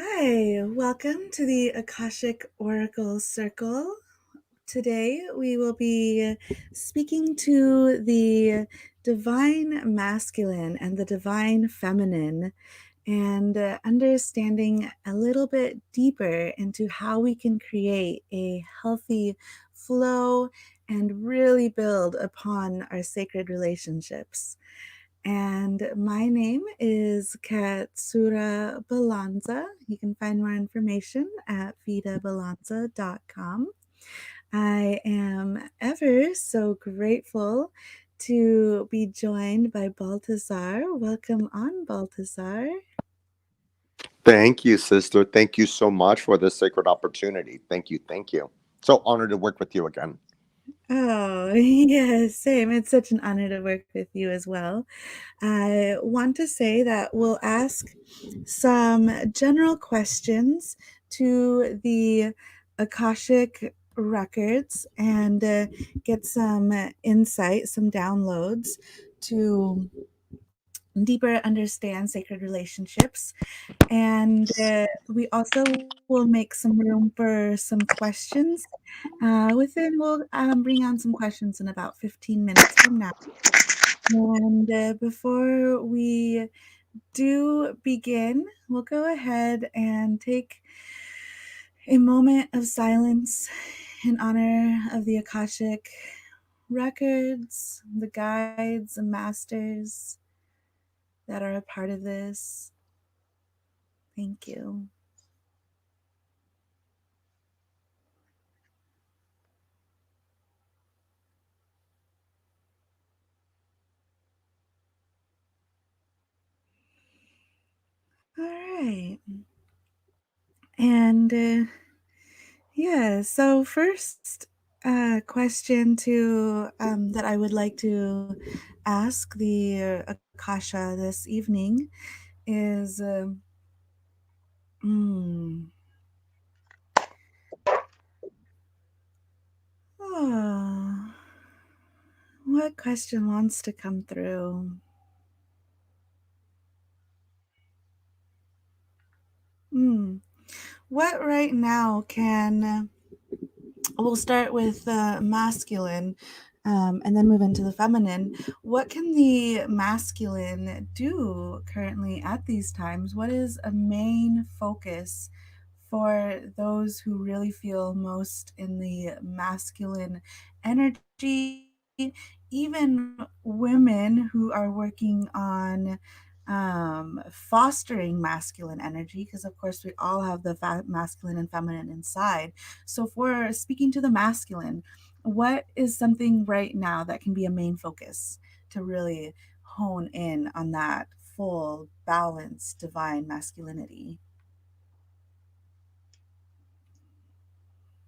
Hi, welcome to the Akashic Oracle Circle. Today we will be speaking to the divine masculine and the divine feminine and understanding a little bit deeper into how we can create a healthy flow and really build upon our sacred relationships. And my name is Katsura Balanza. You can find more information at vidabalanza.com. I am ever so grateful to be joined by Baltazar. Welcome on, Baltazar. Thank you, sister. Thank you so much for this sacred opportunity. Thank you. Thank you. So honored to work with you again. Oh, yes, same. It's such an honor to work with you as well. I want to say that we'll ask some general questions to the Akashic records and get some insight, some downloads to deeper understand sacred relationships. And we also will make some room for some questions. We'll bring on some questions in about 15 minutes from now. And before we do begin, we'll go ahead and take a moment of silence in honor of the Akashic records, the guides and masters that are a part of this. Thank you. All right. And yeah, so first question to that I would like to ask the Akasha this evening is hmm, oh, what question wants to come through? What right now can we'll start with the masculine and then move into the feminine. What can the masculine do currently at these times? What is a main focus for those who really feel most in the masculine energy? Even women who are working on fostering masculine energy, because of course we all have the masculine and feminine inside. So, for speaking to the masculine, what is something right now that can be a main focus to really hone in on that full, balanced, divine masculinity?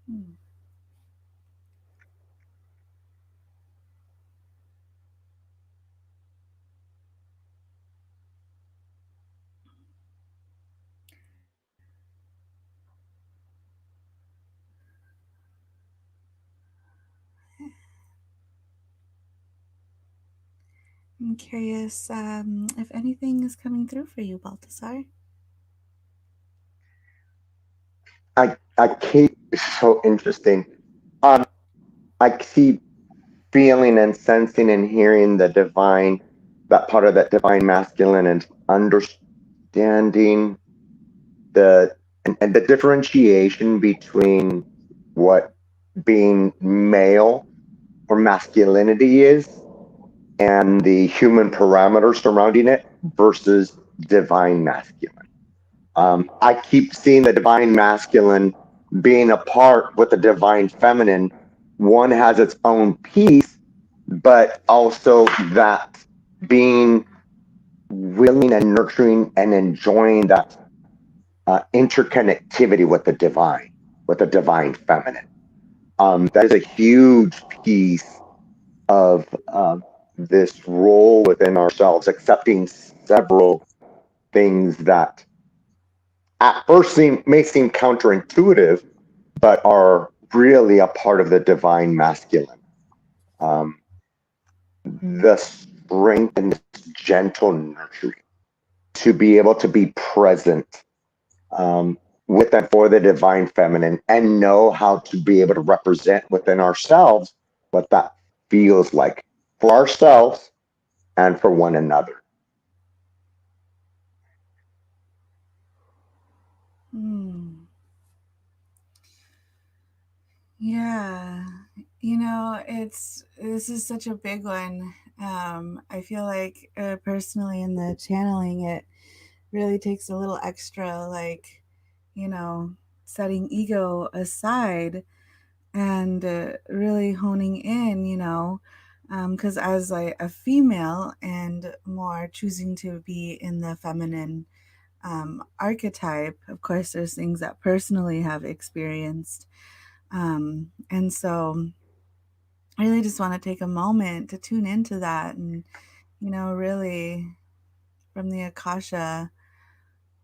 Hmm. I'm curious if anything is coming through for you, Baltasar. I keep so interesting. Um, I keep feeling and sensing and hearing the divine, that part of that divine masculine, and understanding the and the differentiation between what being male or masculinity is and the human parameters surrounding it versus divine masculine. I keep seeing the divine masculine being apart with the divine feminine. One has its own piece, but also that being willing and nurturing and enjoying that interconnectivity with the divine feminine. That is a huge piece of this role within ourselves, accepting several things that at first may seem counterintuitive, but are really a part of the divine masculine. Um, the strength and this gentle nurturing to be able to be present with and for the divine feminine, and know how to be able to represent within ourselves what that feels like for ourselves and for one another. Hmm. Yeah. You know, it's this is such a big one. I feel like personally in the channeling, it really takes a little extra, like, you know, setting ego aside and really honing in, because as a female and more choosing to be in the feminine archetype, of course, there's things that personally have experienced. And so I really just want to take a moment to tune into that and, really from the Akasha,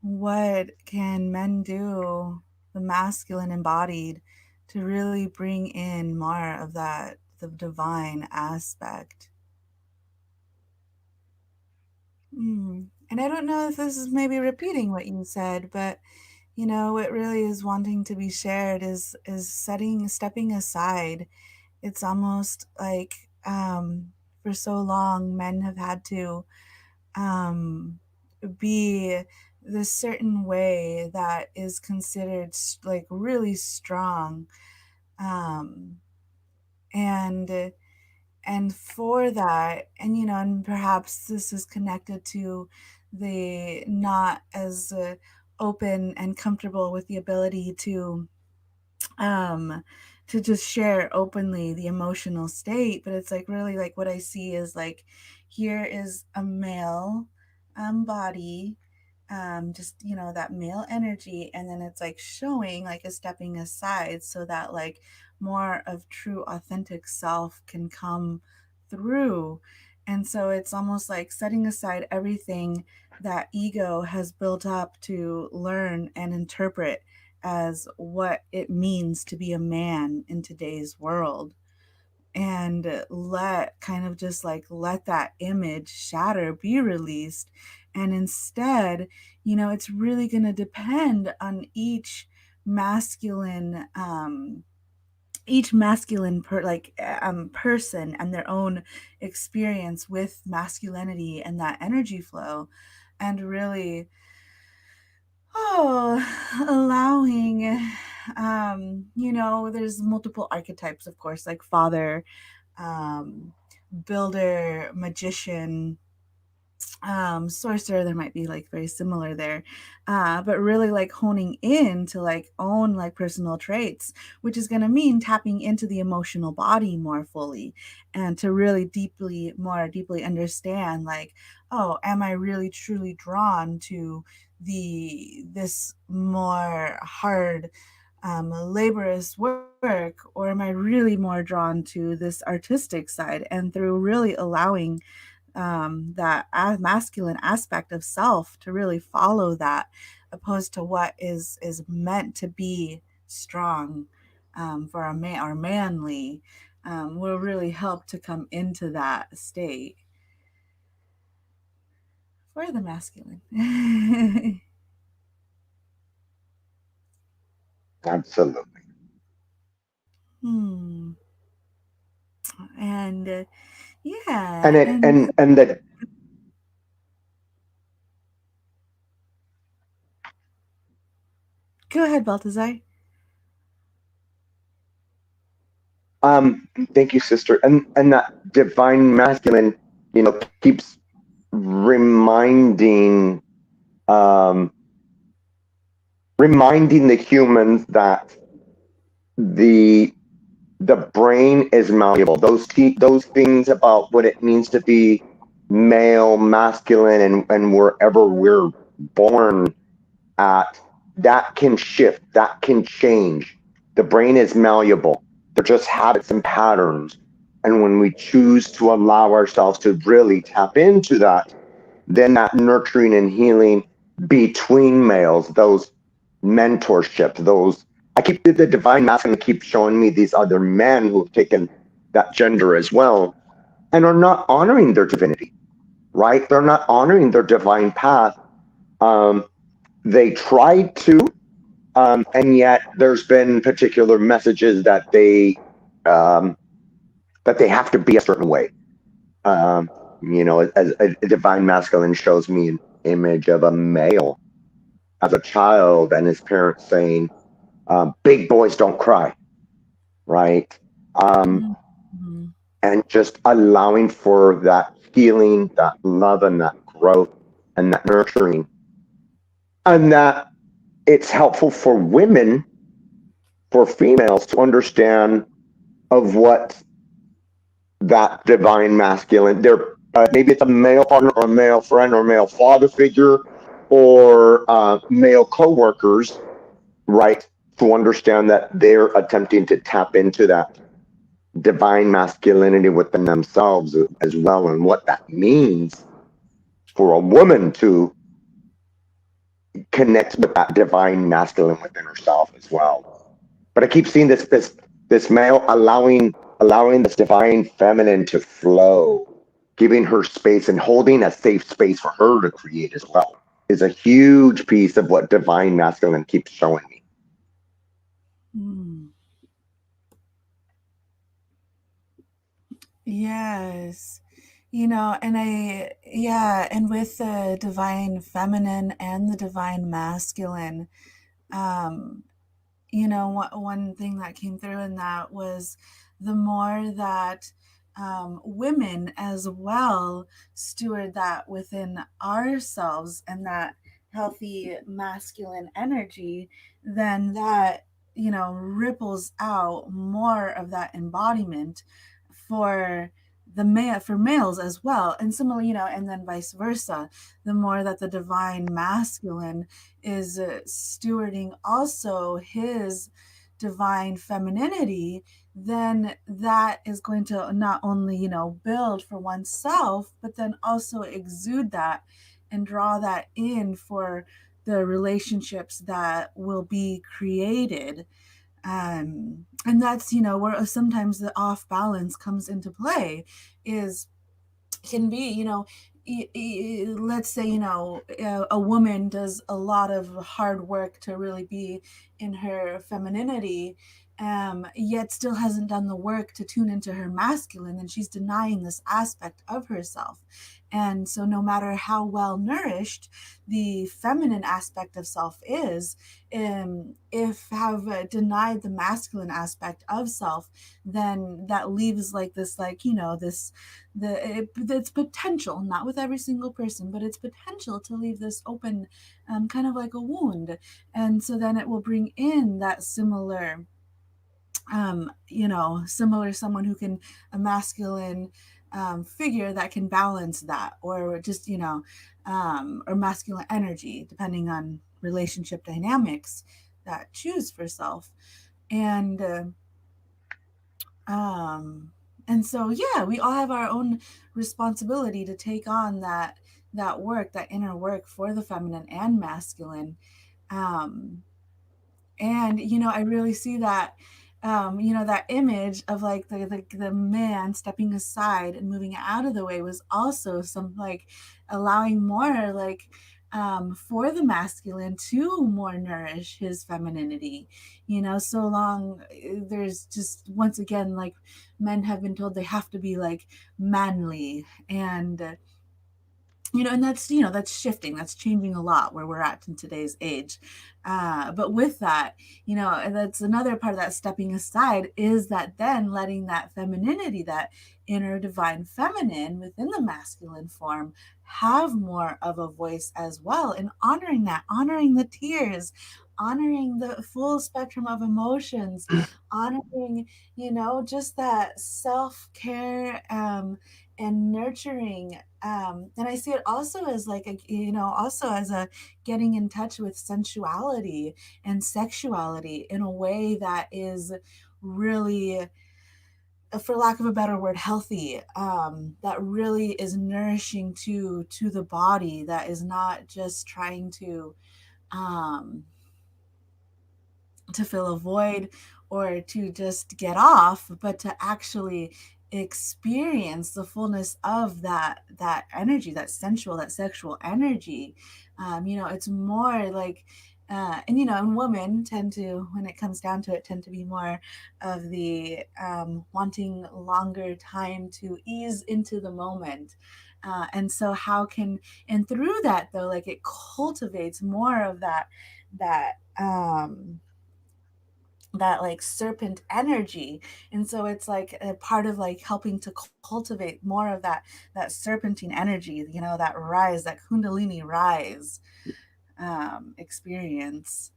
what can men do, the masculine embodied, to really bring in more of that, the divine aspect? And I don't know if this is maybe repeating what you said, but what really is wanting to be shared is stepping aside. It's almost like for so long men have had to um, be this certain way that is considered like really strong, um, and and for that, and perhaps this is connected to the not as open and comfortable with the ability um to just share openly the emotional state. But it's like really like what I see is like, here is a male body, just that male energy, and then it's like showing like a stepping aside so that like more of true authentic self can come through. And so it's almost like setting aside everything that ego has built up to learn and interpret as what it means to be a man in today's world, and let kind of just like let that image shatter, be released. And instead, it's really going to depend on masculine masculine person and their own experience with masculinity and that energy flow, and really, oh, allowing, there's multiple archetypes, of course, like father, um, builder, magician, sorcerer. There might be like very similar there, but really like honing in to like own like personal traits, which is going to mean tapping into the emotional body more fully, and to really more deeply understand like, oh, am I really truly drawn to this more hard, laborious work, or am I really more drawn to this artistic side? And through really allowing that masculine aspect of self to really follow that, opposed to what is meant to be strong, for a man or manly, will really help to come into that state for the masculine. Absolutely. hmm. And And yeah, it and and that go ahead, Baltazar. thank you, sister. And that divine masculine, keeps reminding um reminding the humans that the the brain is malleable. Those things about what it means to be male, masculine, and wherever we're born at, that can shift, that can change. The brain is malleable. They're just habits and patterns. And when we choose to allow ourselves to really tap into that, then that nurturing and healing between males, those mentorship, those I keep the divine masculine keeps showing me these other men who have taken that gender as well and are not honoring their divinity, right? They're not honoring their divine path. Um, they try to, and yet there's been particular messages um, that they have to be a certain way. As a divine masculine shows me an image of a male as a child and his parents saying, "Big boys don't cry," right? Um, Mhm. and just allowing for that healing, that love, and that growth, and that nurturing, and that it's helpful for women, for females, to understand of what that divine masculine. Maybe it's a male partner or a male friend or a male father figure or male coworkers, right? To understand that they're attempting to tap into that divine masculinity within themselves as well, and what that means for a woman to connect with that divine masculine within herself as well. But I keep seeing this male allowing this divine feminine to flow, giving her space and holding a safe space for her to create as well is a huge piece of what divine masculine keeps showing me. Mm. Yes. And with the divine feminine and the divine masculine, um, one thing that came through in that was the more that women as well steward that within ourselves and that healthy masculine energy, then that, ripples out more of that embodiment for for males as well. And similarly, and then vice versa, the more that the divine masculine is stewarding also his divine femininity, then that is going to not only, build for oneself, but then also exude that and draw that in for the relationships that will be created. And that's, where sometimes the off balance comes into play is can be, let's say, a woman does a lot of hard work to really be in her femininity, yet still hasn't done the work to tune into her masculine, and she's denying this aspect of herself. And so no matter how well nourished the feminine aspect of self is, if have denied the masculine aspect of self, then that leaves like this, like, its potential, not with every single person, but its potential to leave this open, kind of like a wound. And so then it will bring in that similar, similar someone who can, a masculine figure that can balance that, or just, or masculine energy, depending on relationship dynamics that choose for self. And um and so, yeah, we all have our own responsibility to take on that work, that inner work for the feminine and masculine. um and I really see that, that image of like the man stepping aside and moving out of the way was also some like allowing more like, for the masculine to more nourish his femininity. So long, there's just, once again, like, men have been told they have to be like manly, and and that's, that's shifting, that's changing a lot where we're at in today's age. But with that, and that's another part of that stepping aside, is that then letting that femininity, that inner divine feminine within the masculine form, have more of a voice as well, and honoring that, honoring the tears, honoring the full spectrum of emotions, honoring, just that self-care, and nurturing. And I see it also as like a, also as a getting in touch with sensuality and sexuality in a way that is really, for lack of a better word, healthy, that really is nourishing to the body, that is not just trying um to fill a void or to just get off, but to actually experience the fullness of that energy, that sensual, that sexual energy. It's more like and women tend to, when it comes down to it, tend to be more of the wanting longer time to ease into the moment. And so how can, and through that though, like it cultivates more of that that like serpent energy. And so it's like a part of like helping to cultivate more of that serpentine energy, that rise, that kundalini rise experience.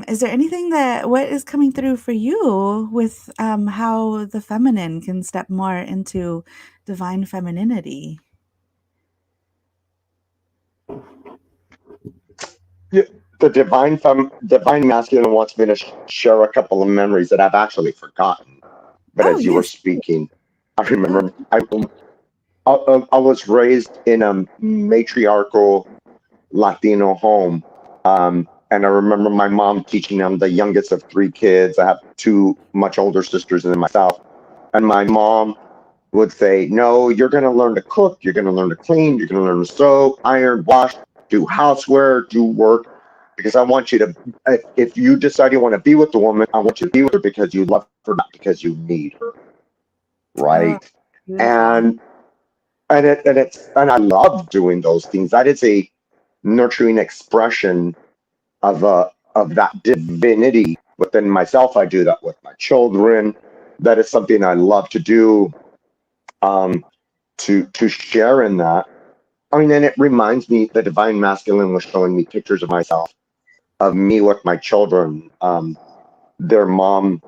Is there anything that what is coming through for you with how the feminine can step more into divine femininity? Yeah, the divine masculine wants me to share a couple of memories that I've actually forgotten. But Oh as you were yes. speaking, I Oh. remember I was raised in a matriarchal Latino home. And I remember my mom teaching. I'm the youngest of three kids. I have two much older sisters than myself. And my mom would say, no, you're going to learn to cook. You're going to learn to clean. You're going to learn to sew, iron, wash, do housework, do work. Because I want you to, if you decide you want to be with the woman, I want you to be with her because you love her, not because you need her. Oh, Right. beautiful. And and I love doing those things. That is a nurturing expression of that divinity within myself. I do that with my children. That is something I love to do. Um, to share in that. I mean, and it reminds me the divine masculine was showing me pictures of myself, of me with my children. Their mom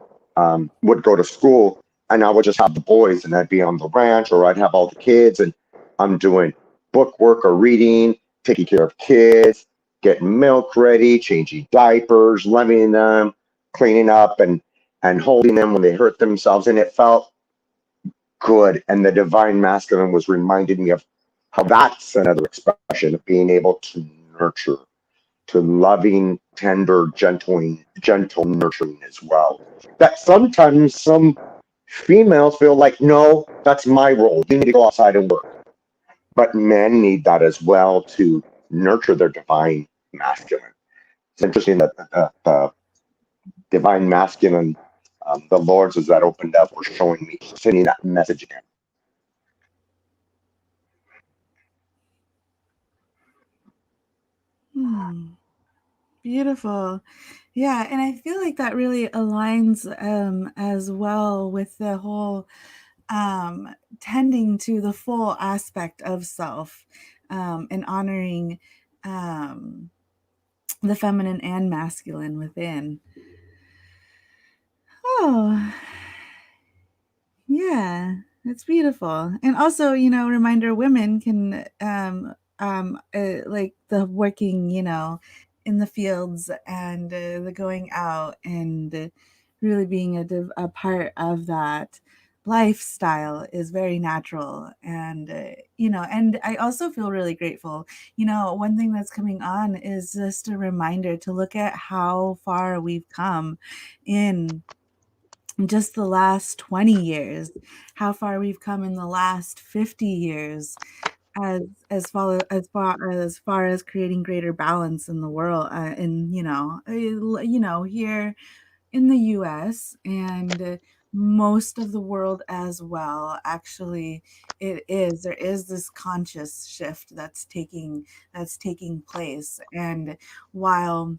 would go to school, and I would just have the boys, and I'd be on the ranch, or I'd have all the kids, and I'm doing book work or reading, taking care of kids, getting milk ready, changing diapers, levying them, cleaning up, and holding them when they hurt themselves, and it felt good. And the divine masculine was reminding me of how that's another expression of being able to nurture, to loving, tender, gentle nurturing as well. That sometimes some females feel like, no, that's my role. You need to go outside and work. But men need that as well to nurture their divine masculine. It's interesting that the divine masculine, the Lords, as that opened up, were showing me, sending that message again. Hmm. Beautiful. Yeah, and I feel like that really aligns as well with the whole tending to the full aspect of self and honoring um, the feminine and masculine within. Oh, yeah, it's beautiful. And also, reminder women can like the working, in the fields and the going out and really being a part of that lifestyle is very natural. And and I also feel really grateful. One thing that's coming on is just a reminder to look at how far we've come in just the last 20 years, how far we've come in the last 50 years as as far as creating greater balance in the world, in here in the US and most of the world as well. Actually, there is this conscious shift that's taking place. And while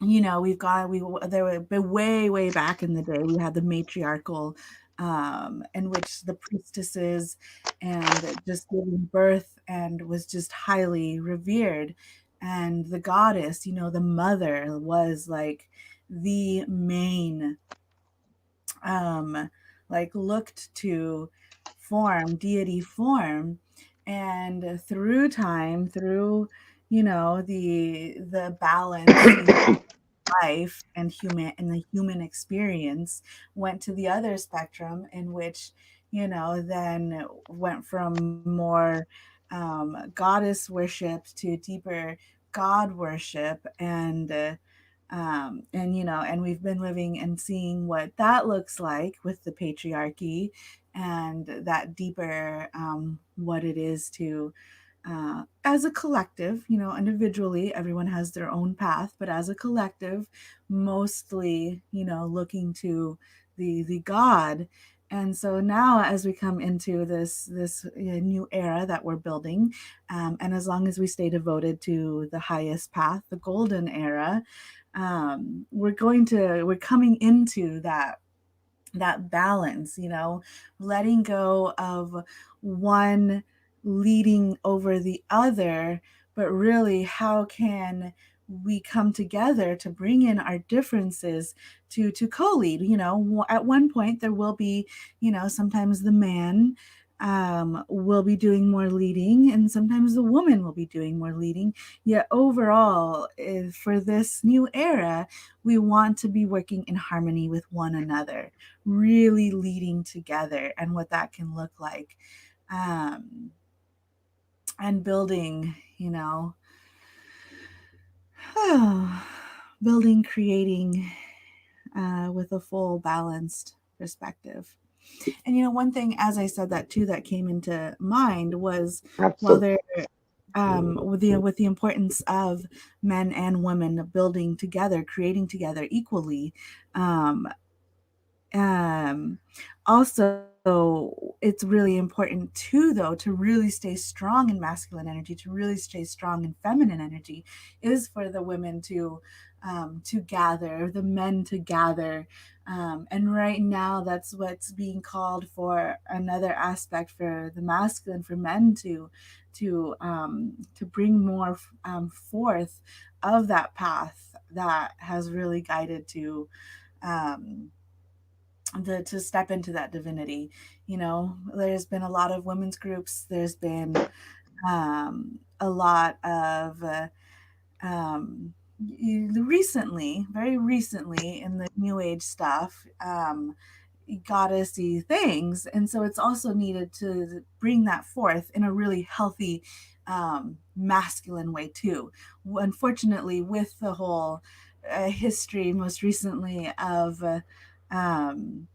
we've got we there were but way back in the day, we had the matriarchal, in which the priestesses and just giving birth and was just highly revered. And the goddess, the mother was like the main, um, like looked to form, deity form. And through time, through, the balance, life and the human experience went to the other spectrum, in which then went from more goddess worship to deeper God worship, and you know, and we've been living and seeing what that looks like with the patriarchy, and that deeper what it is to as a collective, you know, individually, everyone has their own path, but as a collective, mostly, you know, looking to the God. And so now, as we come into this new era that we're building, and as long as we stay devoted to the highest path, the golden era, we're coming into that balance, you know, letting go of one leading over the other, but really, how can we come together to bring in our differences to co-lead? You know, at one point there will be, you know, sometimes the man will be doing more leading, and sometimes the woman will be doing more leading. Yet overall, for this new era, we want to be working in harmony with one another, really leading together, and what that can look like, um, and building, you know, building, creating with a full balanced perspective. And you know, one thing, as I said that too, that came into mind was, while Absolutely. there with the importance of men and women building together, creating together equally, um, um, also, it's really important too, though, to really stay strong in masculine energy, to really stay strong in feminine energy, is for the women to gather, the men to gather. And right now, that's what's being called for, another aspect for the masculine, for men to bring more forth of that path that has really guided um, to step into that divinity. You know, there's been a lot of women's groups. There's been a lot of recently, very recently, in the new age stuff, goddessy things, and so it's also needed to bring that forth in a really healthy masculine way too. Unfortunately, with the whole history most recently of um,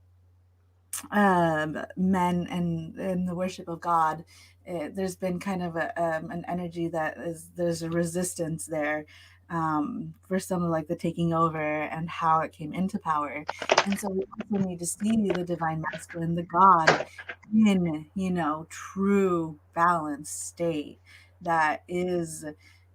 men and the worship of God, there's been kind of an energy that is, there's a resistance there, for some of like the taking over and how it came into power. And so we also need to see the divine masculine, the God, in, you know, true balanced state that is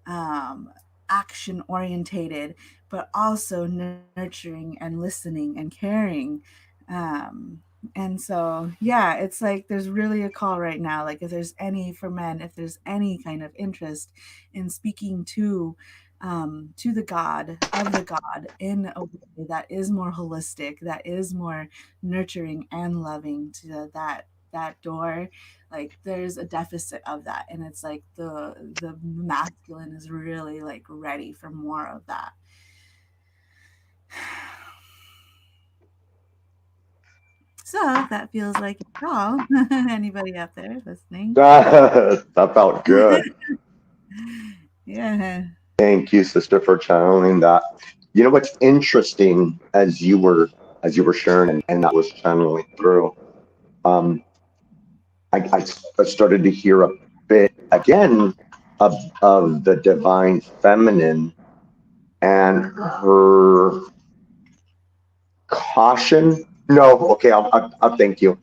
um, action orientated, but also nurturing and listening and caring. Um, and so, yeah, it's like there's really a call right now. Like, if there's any, for men, if there's any kind of interest in speaking to the God, of the God, in a way that is more holistic, that is more nurturing and loving, to that door, like there's a deficit of that, and it's like the masculine is really like ready for more of that. So if that feels like it's all, anybody out there listening? That felt good. Yeah. Thank you, sister, for channeling that. You know what's interesting, as you were sharing, and that was channeling through. Um, I started to hear a bit again of the divine feminine and her caution. No, okay, I'll thank you.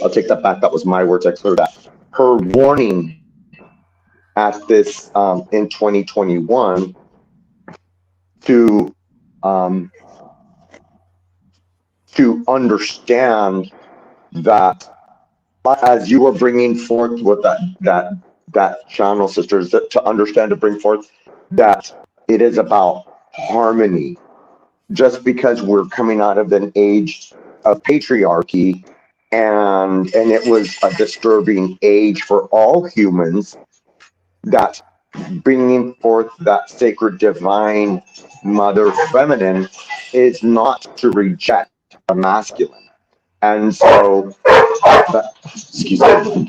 I'll take that back. That was my words. I cleared that. Her warning at this in 2021 to um, to understand that, as you were bringing forth with that channel, sisters, that to understand, to bring forth that it is about harmony. Just because we're coming out of an age of patriarchy, and it was a disturbing age for all humans, that bringing forth that sacred divine mother feminine is not to reject the masculine. And so, excuse me,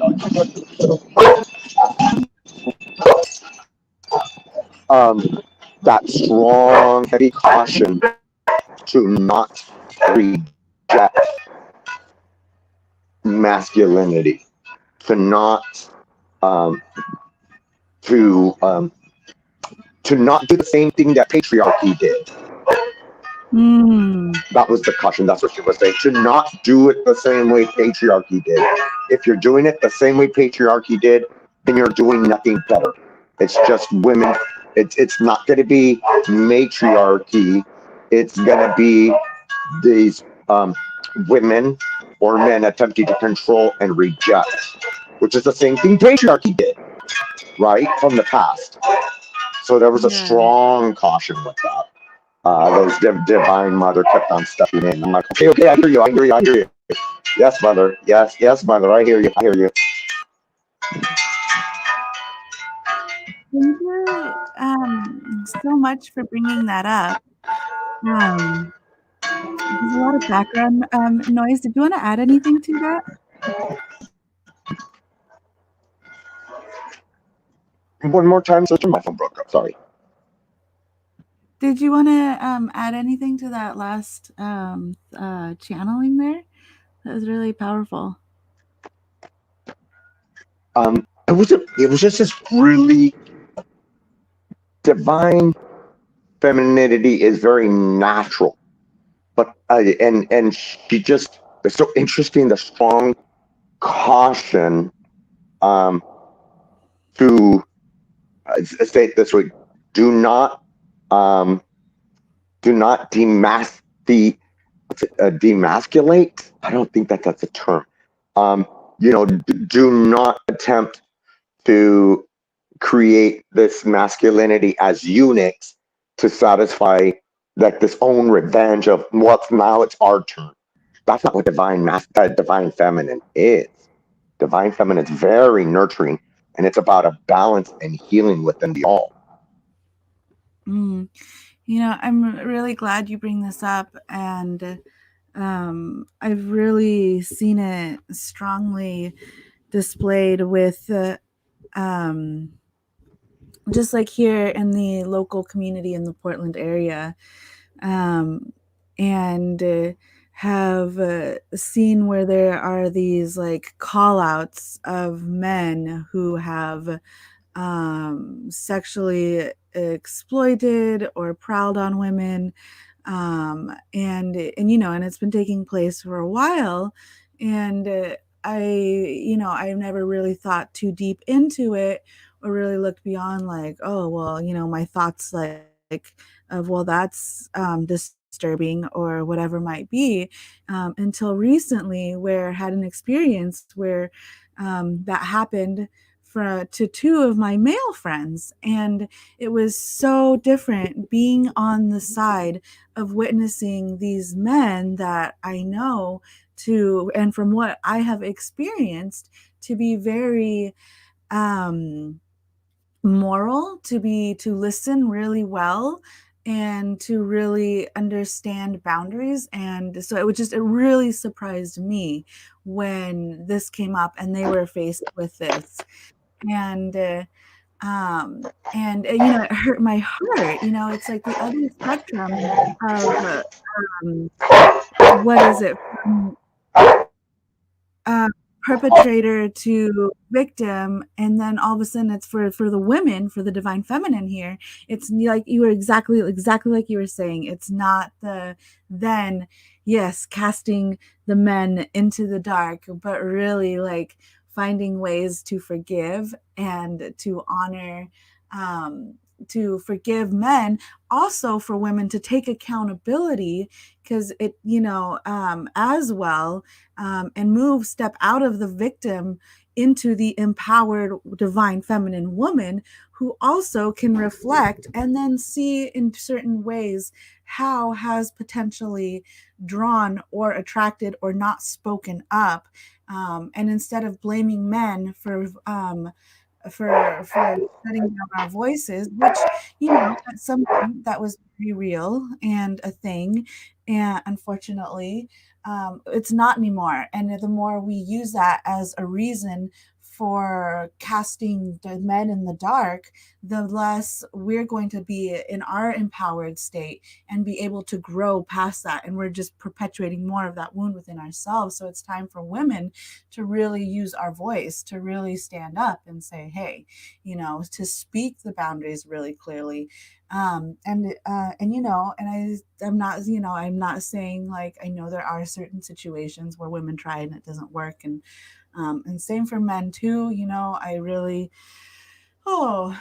that strong, heavy caution to not reject masculinity, to not um, to to not do the same thing that patriarchy did. Mm. That was the caution. That's what she was saying. To not do it the same way patriarchy did. If you're doing it the same way patriarchy did, then you're doing nothing better. It's just women. It's not going to be matriarchy. It's going to be these women or men attempting to control and reject, which is the same thing patriarchy did, right, from the past. So there was a Yeah. strong caution with that. Those divine mother kept on stepping in. I'm like, okay, okay, I hear you, I hear you, I hear you. Yes, mother. Yes, yes, mother. I hear you. I hear you. Thank you so much for bringing that up. Um, there's a lot of background noise. Did you want to add anything to that? One more time, sister. My phone broke up. Sorry. Did you want to add anything to that last channeling there? That was really powerful. It was just this really divine femininity is very natural, but and she just it's so interesting the strong caution um to say it this way: do not um do not demasculate. I don't think that that's a term. Um, do not attempt to create this masculinity as eunuchs to satisfy like this own revenge of what's now it's our turn. That's not what divine feminine is. Divine feminine is very nurturing, and it's about a balance and healing within the all. Mm. I'm really glad you bring this up, and I've really seen it strongly displayed with um, just like here in the local community in the Portland area, um, and have seen where there are these like call outs of men who have sexually exploited or prowled on women, and it's been taking place for a while, and I've never really thought too deep into it or really looked beyond like, oh well, my thoughts like of, well, that's disturbing or whatever might be, until recently, where I had an experience where that happened to two of my male friends, and it was so different being on the side of witnessing these men that I know to, and from what I have experienced, to be very um moral, to listen really well and to really understand boundaries. And so it really surprised me when this came up and they were faced with this. And it hurt my heart. It's like the other spectrum of what is it, from uh, perpetrator to victim, and then all of a sudden it's for the women, for the divine feminine here. It's like you were exactly like you were saying. It's not the then, yes, casting the men into the dark, but really like finding ways to forgive and to honor, to forgive men, also for women to take accountability, because it, as well, and step out of the victim into the empowered divine feminine woman, who also can reflect and then see in certain ways how has potentially drawn or attracted or not spoken up, and instead of blaming men for shutting down our voices, which, at some point that was very real and a thing, and unfortunately, it's not anymore. And the more we use that as a reason for casting the men in the dark, the less we're going to be in our empowered state and be able to grow past that. And we're just perpetuating more of that wound within ourselves. So it's time for women to really use our voice, to really stand up and say, hey, to speak the boundaries really clearly. I'm not saying, like, I know there are certain situations where women try and it doesn't work, and same for men too. I really, oh,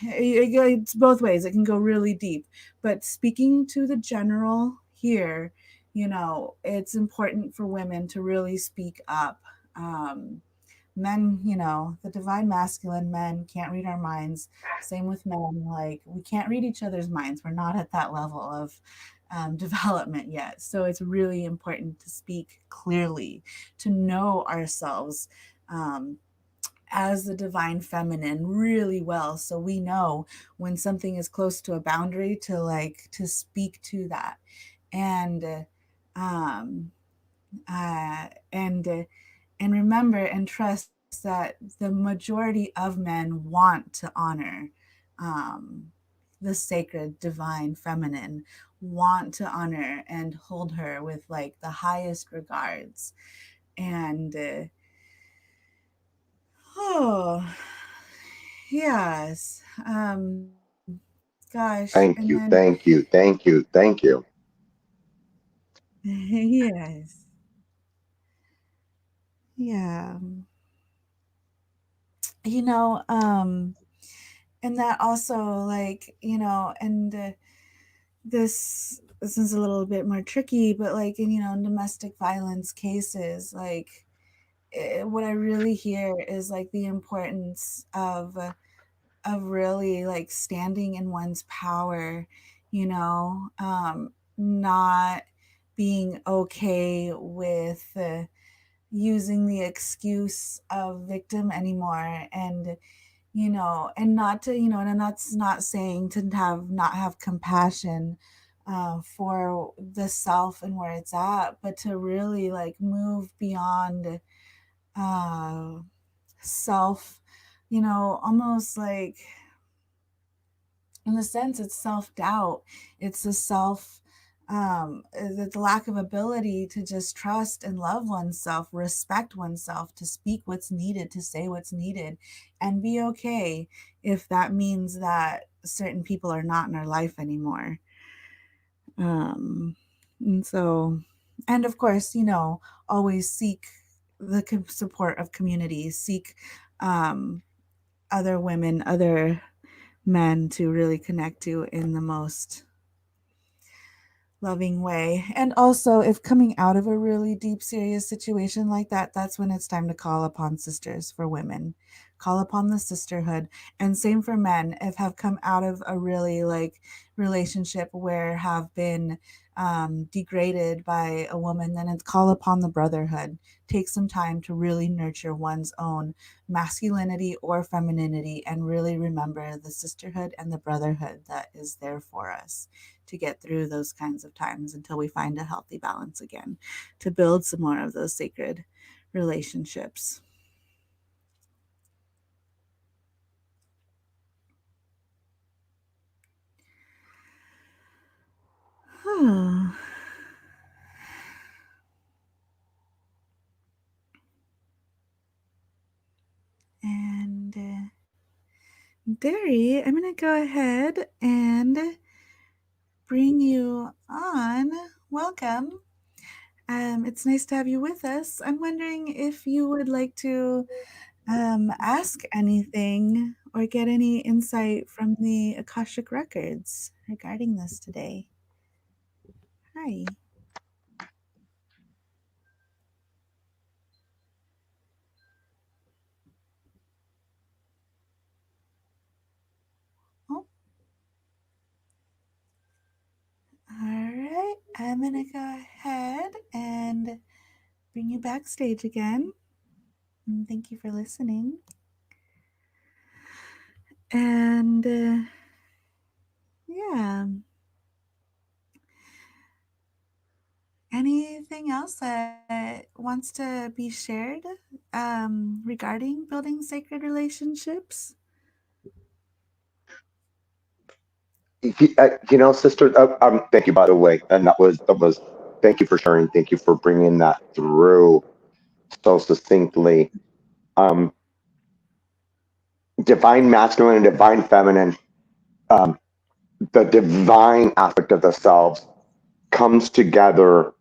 it's both ways. It can go really deep, but speaking to the general here, it's important for women to really speak up. Men, the divine masculine men can't read our minds. Same with men. Like, we can't read each other's minds. We're not at that level of development yet. So it's really important to speak clearly, to know ourselves as the divine feminine really well, so we know when something is close to a boundary, to speak to that. And uh, um uh, and uh, and remember and trust that the majority of men want to honor um, the sacred divine feminine, want to honor and hold her with like the highest regards. And oh, yes. Gosh, Thank and you, then thank you, thank you, thank you. yes, yeah. You know, and that also, like, and this is a little bit more tricky, but like in domestic violence cases, like what I really hear is like the importance of really like standing in one's power, not being okay with using the excuse of victim anymore. And not to, and that's not saying to not have compassion for the self and where it's at, but to really like move beyond uh, self, almost like, in a sense, it's self-doubt. It's the lack of ability to just trust and love oneself, respect oneself, to speak what's needed, to say what's needed, and be okay if that means that certain people are not in our life anymore. um and so, and of course, always seek the support of communities, seek um other women, other men to really connect to in the most loving way. And also, if coming out of a really deep, serious situation like that, that's when it's time to call upon sisters for women. Call upon the sisterhood. And same for men. If have come out of a really like relationship where have been degraded by a woman, then it's call upon the brotherhood. Take some time to really nurture one's own masculinity or femininity, and really remember the sisterhood and the brotherhood that is there for us to get through those kinds of times until we find a healthy balance again, to build some more of those sacred relationships. And Derry, I'm going to go ahead and bring you on. Welcome. It's nice to have you with us. I'm wondering if you would like to ask anything or get any insight from the Akashic records regarding this today. Hi. Oh, all right. I'm going to go ahead and bring you backstage again. And thank you for listening. And yeah. Anything else that wants to be shared regarding building sacred relationships? Sister, thank you, by the way. And that was, thank you for sharing. Thank you for bringing that through so succinctly. Um, Divine masculine and divine feminine, um, the divine aspect of the selves comes together,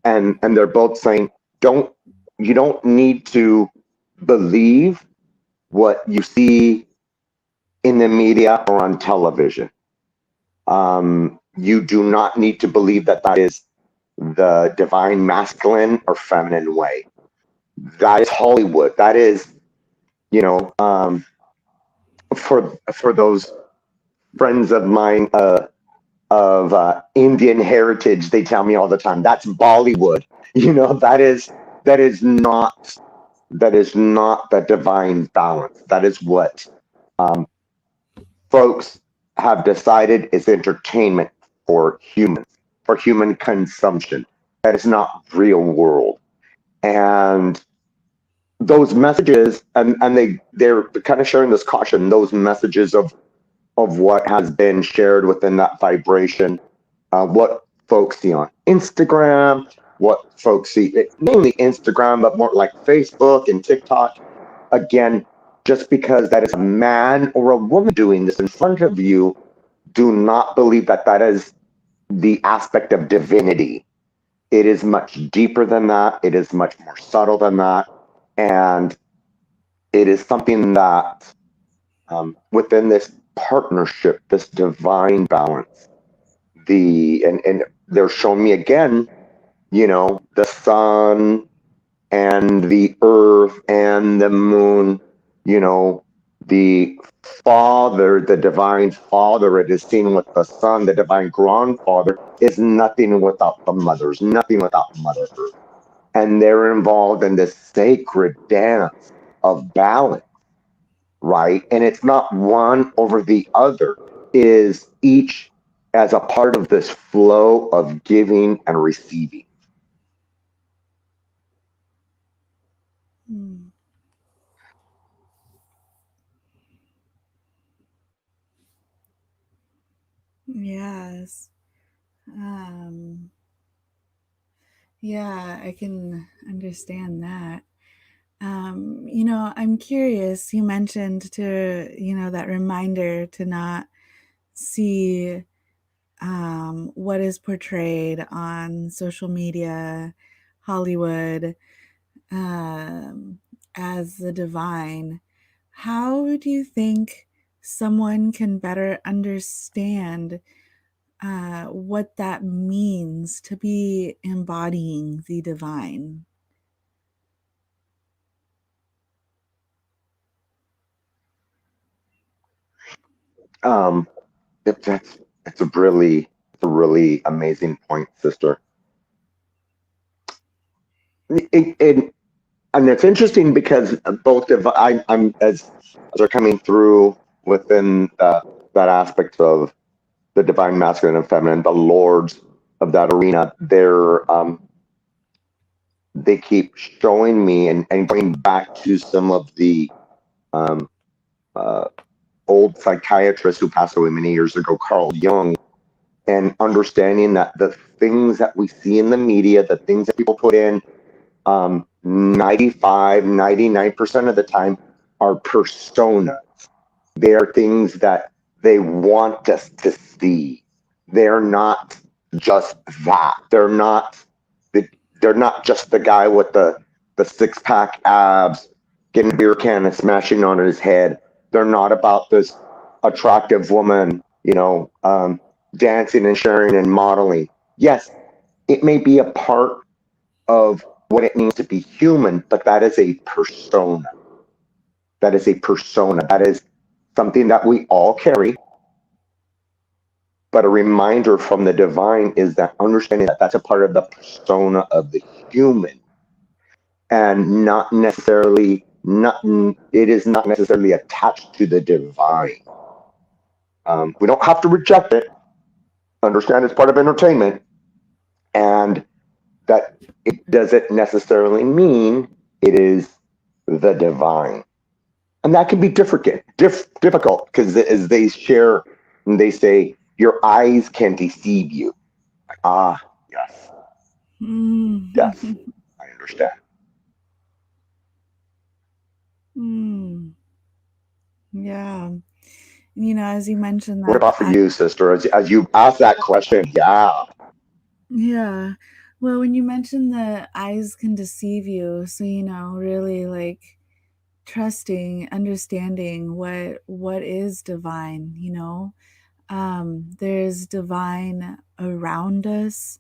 and they're both saying, don't you don't need to believe what you see in the media or on television. You do not need to believe that that is the divine masculine or feminine way. That is Hollywood. That is, you know, for those friends of mine of Indian heritage, they tell me all the time that's Bollywood. That is not the divine balance. That is what um, folks have decided is entertainment for humans, for human consumption. That is not real world. And those messages, and they're kind of sharing this caution, those messages of what has been shared within that vibration, what folks see on Instagram, what folks see, mainly Instagram, but more like Facebook and TikTok. Again, just because that is a man or a woman doing this in front of you, do not believe that that is the aspect of divinity. It is much deeper than that. It is much more subtle than that. And it is something that within this partnership, this divine balance, and they're showing me again, the sun and the earth and the moon, the father, the divine father, it is seen with the son, the divine grandfather is nothing without the mothers, nothing without mother earth. And they're involved in this sacred dance of balance, right? And it's not one over the other, it is each as a part of this flow of giving and receiving. Hmm. Yes. Um, yeah, I can understand that. I'm curious. You mentioned that reminder to not see what is portrayed on social media, Hollywood, um, as the divine. How do you think someone can better understand what that means to be embodying the divine? Um, it's a really amazing point, sister. And it's interesting because both of I'm as are coming through within that aspect of the divine masculine and feminine, the lords of that arena. They keep showing me and going back to some of the um, uh, old psychiatrists who passed away many years ago, Carl Jung, and understanding that the things that we see in the media, the things that people put in, 95, 99% of the time are persona. They are things that they want us to see. They're not just that. The, they're not just the guy with the six pack abs getting a beer can and smashing on his head. They're not about this attractive woman, dancing and sharing and modeling. Yes, it may be a part of what it means to be human, but that is a persona. That is a persona. That is something that we all carry. But a reminder from the divine is that understanding that that's a part of the persona of the human, and not necessarily not it is not necessarily attached to the divine. We don't have to reject it. Understand it's part of entertainment, and that it doesn't necessarily mean it is the divine. And that can be difficult because as they share and they say, your eyes can deceive you. Ah, yes, yes, Mm. I understand. Mm. Yeah. As you mentioned What that about the for you, sister? As you ask that question, yeah. yeah. Well, when you mentioned the eyes can deceive you, so really like trusting, understanding what is divine, there's divine around us,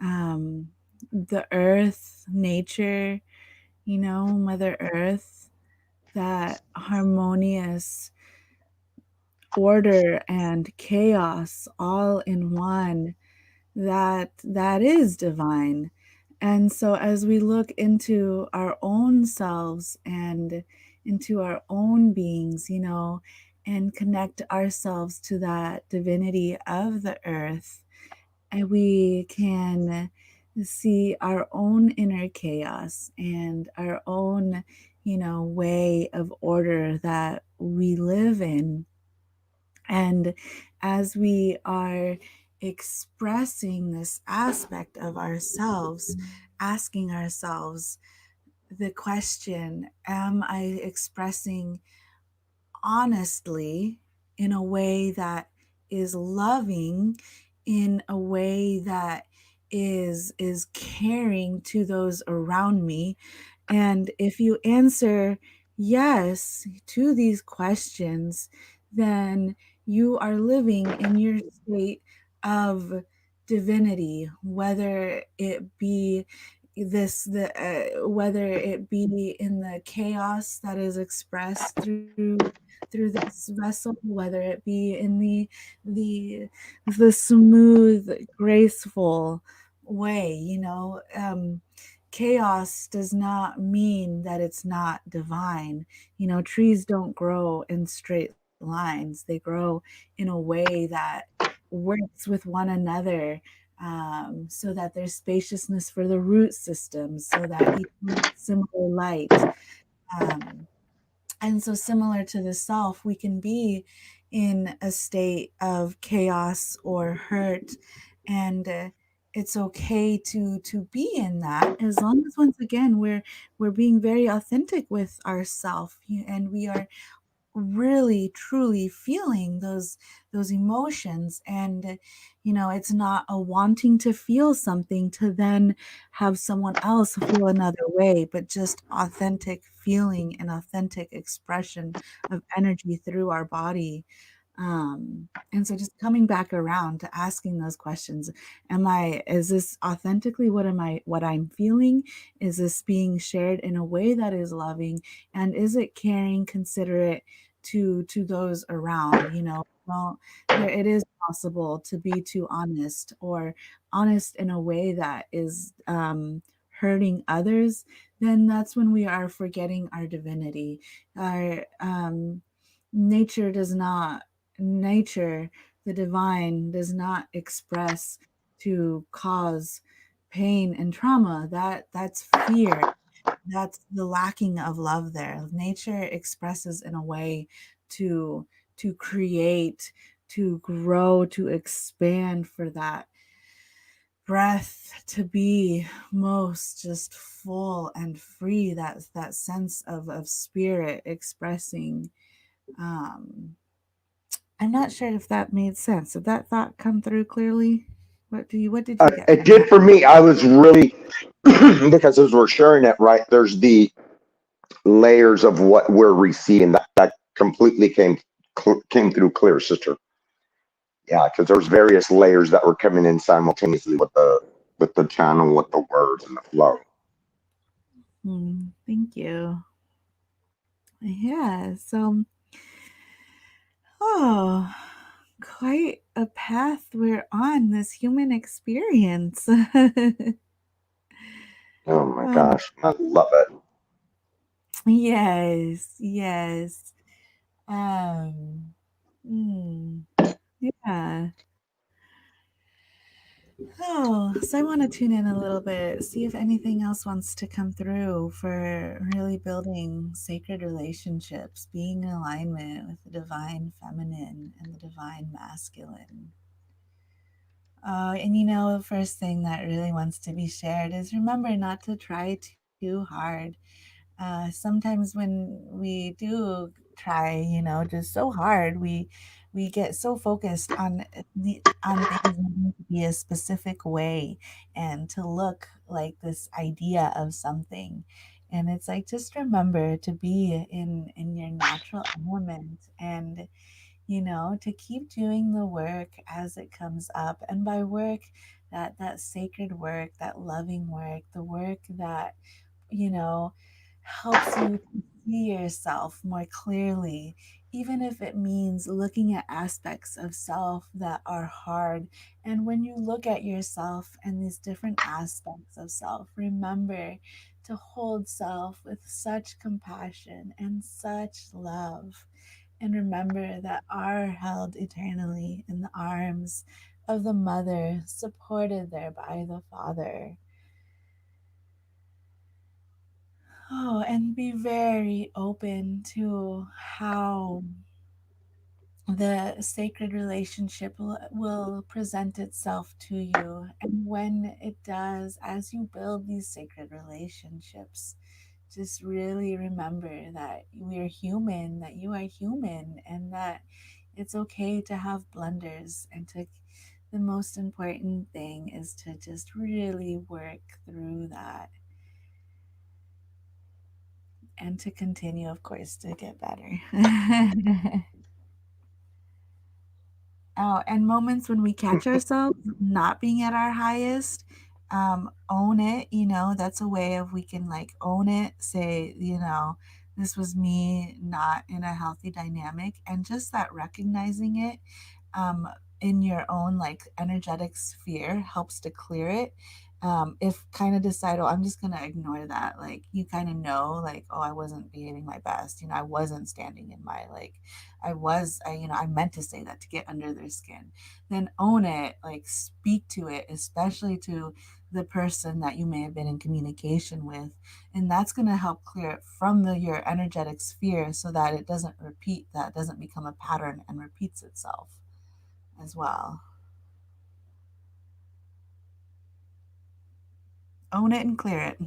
um the earth, nature, Mother Earth, that harmonious order and chaos all in one, that is divine. And so as we look into our own selves and into our own beings, and connect ourselves to that divinity of the earth, and we can see our own inner chaos and our own, way of order that we live in. And as we are expressing this aspect of ourselves, asking ourselves the question, am I expressing honestly, in a way that is loving, in a way that is caring to those around me? And if you answer yes to these questions, then you are living in your state of divinity, whether it be whether it be in the chaos that is expressed through this vessel, whether it be in the the smooth, graceful way. Chaos does not mean that it's not divine. Trees don't grow in straight lines, they grow in a way that works with one another, so that there's spaciousness for the root systems, so that each one has similar light. Um, and so, similar to the self, we can be in a state of chaos or hurt, and it's okay to be in that, as long as, once again, we're being very authentic with ourself, and we are really truly feeling those emotions. And it's not a wanting to feel something to then have someone else feel another way, but just authentic feeling and authentic expression of energy through our body. And so just coming back around to asking those questions, is this authentically what I'm feeling? Is this being shared in a way that is loving? And is it caring, considerate to those around? Well, it is possible to be too honest, or honest in a way that is hurting others. Then that's when we are forgetting our divinity. Our nature does not nature the divine does not express to cause pain and trauma. That's fear, that's the lacking of love there. Nature expresses in a way to create, to grow, to expand, for that breath to be most just full and free, that sense of spirit expressing. um I'm not sure if that made sense. Did that thought come through clearly? What did you get It from did that? for me. I was really, because as we're sharing it, right, there's the layers of what we're receiving. That completely came through clear, sister. Yeah, because there's various layers that were coming in simultaneously with the channel, with the words and the flow. Thank you. Yeah, so, oh, quite a path we're on, this human experience. Oh my Oh, gosh, I love it. yes, yes. Um, mm, yeah. Oh, so I want to tune in a little bit, see if anything else wants to come through for really building sacred relationships, being in alignment with the divine feminine and the divine masculine. And the first thing that really wants to be shared is remember not to try too hard. Sometimes when we do try, just so hard, we get so focused on things needing to be a specific way and to look like this idea of something. And it's like just remember to be in your natural element and to keep doing the work as it comes up. And by work, that sacred work, that loving work, the work that you know, helps you to see yourself more clearly, even if it means looking at aspects of self that are hard. And when you look at yourself and these different aspects of self, remember to hold self with such compassion and such love. And remember that are held eternally in the arms of the mother, supported there by the father. Oh, and be very open to how the sacred relationship will present itself to you. And when it does, as you build these sacred relationships, just really remember that we're human, that you are human, and that it's okay to have blunders. And the most important thing is to just really work through that and to continue, of course, to get better. Oh, and moments when we catch ourselves not being at our highest, own it. That's a way of we can like own it, say, this was me not in a healthy dynamic, and just that recognizing it um, in your own like energetic sphere helps to clear it. If kind of decide, oh, I'm just gonna ignore that. Like you kind of know, like, oh, I wasn't behaving my best. I wasn't standing in my like, I meant to say that to get under their skin. Then own it, like speak to it, especially to the person that you may have been in communication with, and that's gonna help clear it from your energetic sphere so that it doesn't repeat, that doesn't become a pattern and repeats itself as well. Own it and clear it.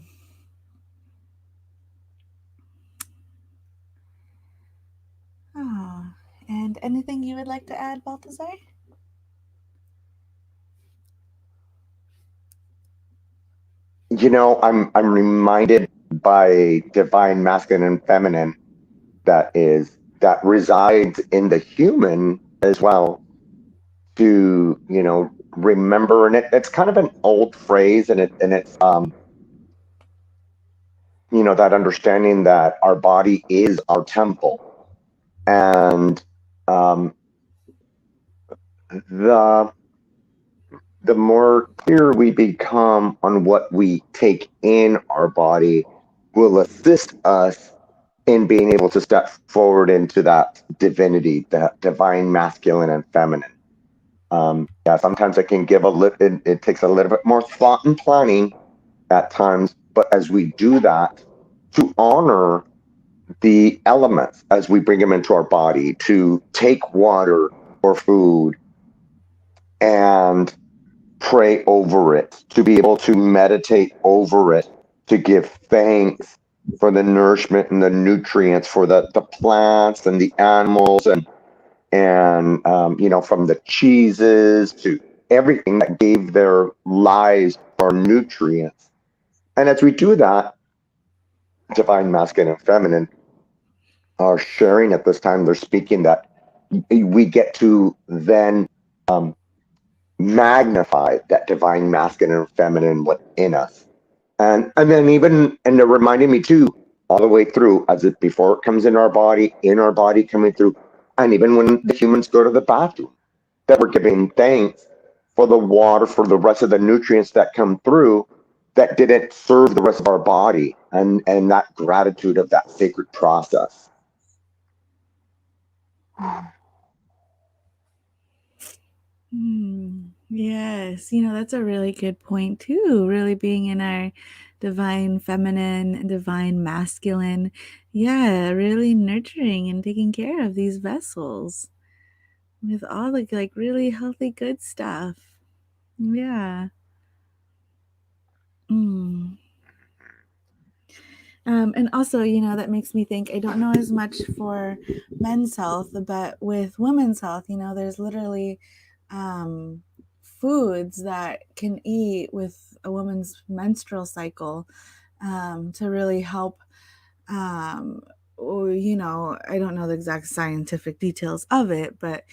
Oh, and anything you would like to add, Baltazar? I'm reminded by divine masculine and feminine that resides in the human as well to remember, and it's kind of an old phrase, and it's that understanding that our body is our temple, and um, the the more clear we become on what we take in our body will assist us in being able to step forward into that divinity, that divine masculine and feminine. Yeah, sometimes it can give it takes a little bit more thought and planning at times, but as we do that, to honor the elements as we bring them into our body, to take water or food and pray over it, to be able to meditate over it, to give thanks for the nourishment and the nutrients for the plants and the animals and from the cheeses to everything that gave their lives or nutrients. And as we do that, divine masculine and feminine are sharing at this time, they're speaking that we get to then um, magnify that divine masculine and feminine within us. And then even and they're reminding me too, all the way through, as it before it comes in our body coming through, and even when the humans go to the bathroom, that we're giving thanks for the water, for the rest of the nutrients that come through that didn't serve the rest of our body, and that gratitude of that sacred process. Hmm. Yes, that's a really good point too. Really being in our divine feminine and divine masculine. Yeah, really nurturing and taking care of these vessels with all the like really healthy good stuff. Yeah. Mm. And also, that makes me think I don't know as much for men's health, but with women's health, there's literally foods that can eat with a woman's menstrual cycle to really help or I don't know the exact scientific details of it, but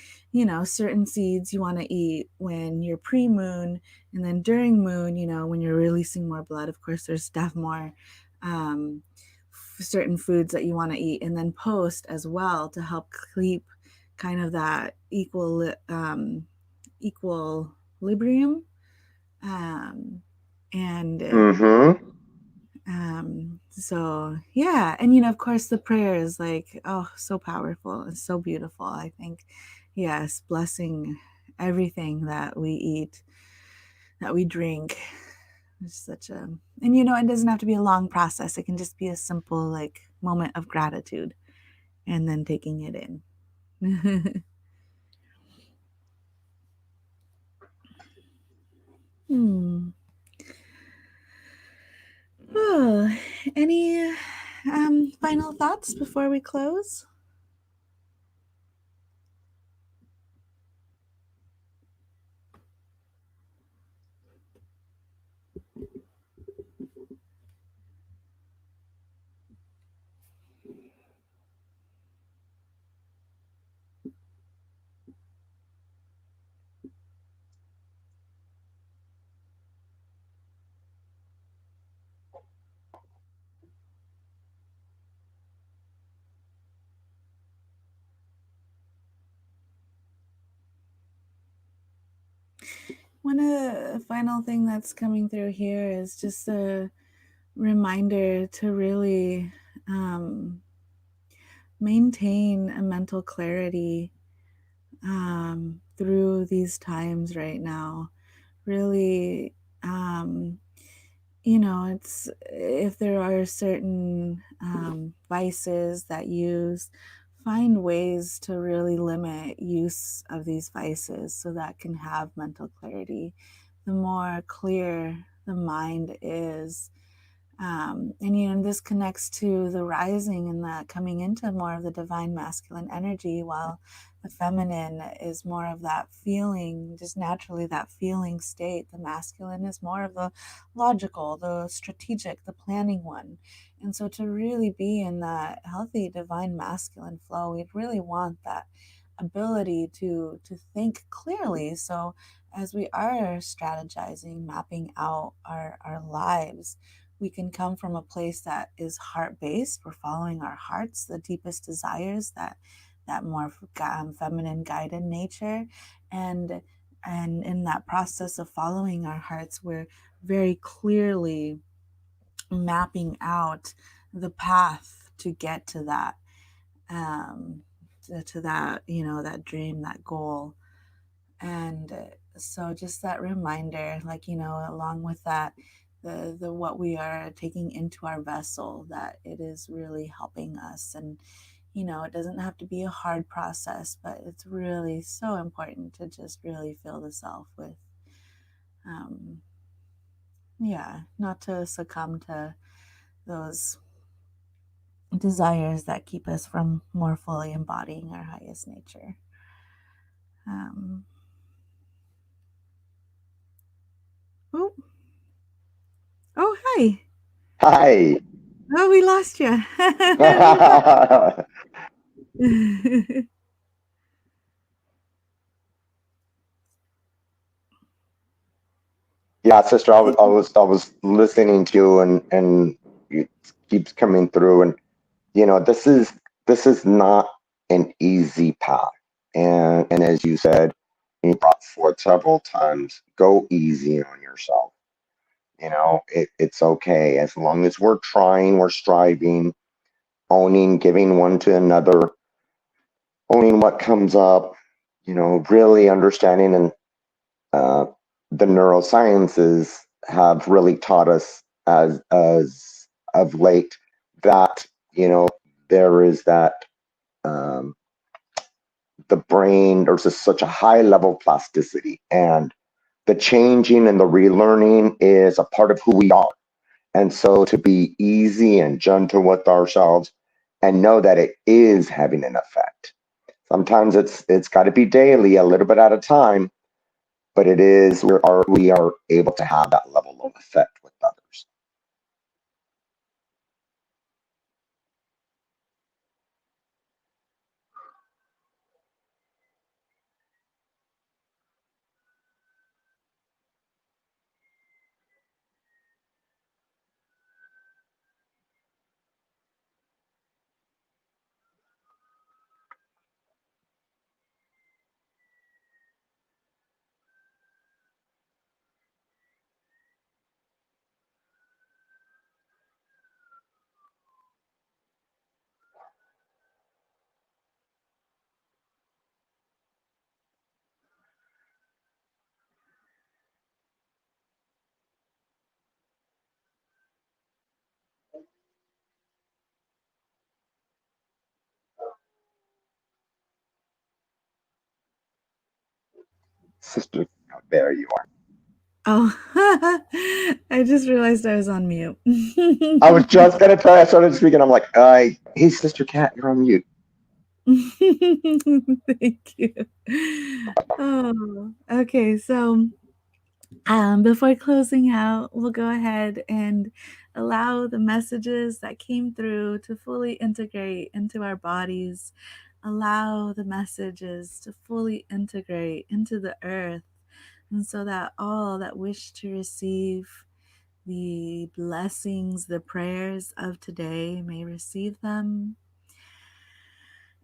certain seeds you want to eat when you're pre-moon, and then during moon, when you're releasing more blood, of course there's stuff more um certain foods that you want to eat, and then post as well to help keep kind of that equilibrium and Mm-hmm. so yeah, and of course the prayer is like, oh, so powerful and so beautiful. I think, yes, blessing everything that we eat, that we drink. It's such a, and it doesn't have to be a long process. It can just be a simple like moment of gratitude and then taking it in. hmm. Oh, any final thoughts before we close? One of the final thing that's coming through here is just a reminder to really um, maintain a mental clarity through these times right now. Really, it's if there are certain vices that use, find ways to really limit use of these vices so that can have mental clarity. The more clear the mind is, and this connects to the rising and the coming into more of the divine masculine energy, while the feminine is more of that feeling, just naturally that feeling state. The masculine is more of the logical, the strategic, the planning one. And so to really be in that healthy divine masculine flow, we'd really want that ability to think clearly. So as we are strategizing, mapping out our lives, we can come from a place that is heart based. We're following our hearts, the deepest desires, that more feminine guided nature, and in that process of following our hearts, we're very clearly mapping out the path to get to that um to that that dream, that goal. And so just that reminder, like along with that, the what we are taking into our vessel, that it is really helping us. And it doesn't have to be a hard process, but it's really so important to just really fill the self with um yeah, not to succumb to those desires that keep us from more fully embodying our highest nature. um oh, oh, hi. Hi. Oh, we lost you. Where did you go? Yeah, sister, I was listening to you, and it keeps coming through, and this is not an easy path. And as you said, and you brought forth several times, go easy on yourself. It's okay as long as we're trying, we're striving, owning, giving one to another, owning what comes up, really understanding and uh, the neurosciences have really taught us as of late that there is that um, the brain, there's such a high level plasticity, and the changing and the relearning is a part of who we are. And so to be easy and gentle with ourselves and know that it is having an effect. Sometimes it's got to be daily, a little bit at a time, but it is we are able to have that level of effect with others. Sister, there you are. Oh, I just realized I was on mute. I was just gonna tell you, I started speaking. I'm like, hey, Sister Cat, you're on mute. Thank you. Oh, okay. So, before closing out, we'll go ahead and allow the messages that came through to fully integrate into our bodies. Allow the messages to fully integrate into the earth, and so that all that wish to receive the blessings, the prayers of today may receive them.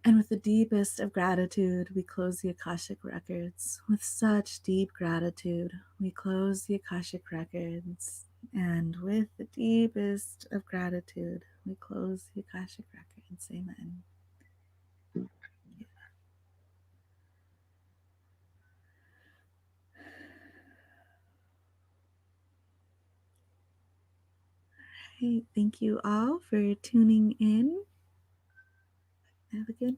And with the deepest of gratitude, we close the Akashic Records. With such deep gratitude, we close the Akashic Records. And with the deepest of gratitude, we close the Akashic Records. Amen. All right, thank you all for tuning in. Have a good night.